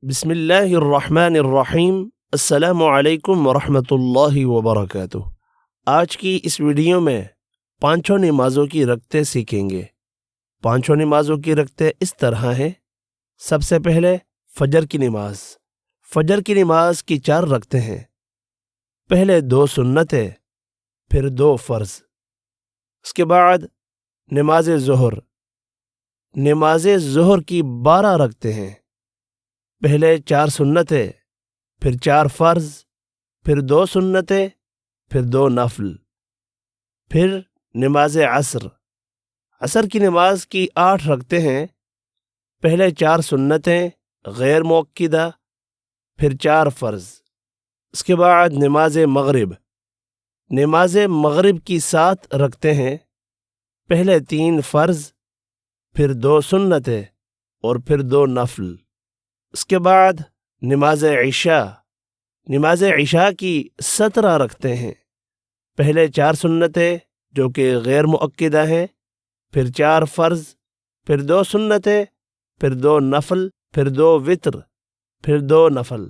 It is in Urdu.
بسم اللہ الرحمن الرحیم۔ السلام علیکم ورحمۃ اللہ وبرکاتہ۔ آج کی اس ویڈیو میں پانچوں نمازوں کی رکعتیں سیکھیں گے۔ پانچوں نمازوں کی رکعتیں اس طرح ہیں۔ سب سے پہلے فجر کی نماز۔ فجر کی نماز کی 4 رکعتیں ہیں۔ پہلے 2 سنتیں، پھر 2 فرض۔ اس کے بعد نماز ظہر۔ نماز ظہر کی 12 رکعتیں ہیں۔ پہلے 4 سنتیں، پھر 4 فرض، پھر 2 سنتیں، پھر 2 نفل۔ پھر نماز عصر۔ عصر کی نماز کی 8 رکعتیں ہیں۔ پہلے 4 سنتیں غیر مؤکدہ، پھر 4 فرض۔ اس کے بعد نماز مغرب۔ نماز مغرب کی 7 رکعتیں ہیں۔ پہلے 3 فرض، پھر 2 سنتیں اور پھر 2 نفل۔ اس کے بعد نماز عشاء۔ نماز عشاء کی 17 رکعتیں ہیں۔ پہلے 4 سنتیں جو کہ غیر مؤکدہ ہیں، پھر 4 فرض، پھر 2 سنتیں، پھر 2 نفل، پھر 2 وتر، پھر 2 نفل۔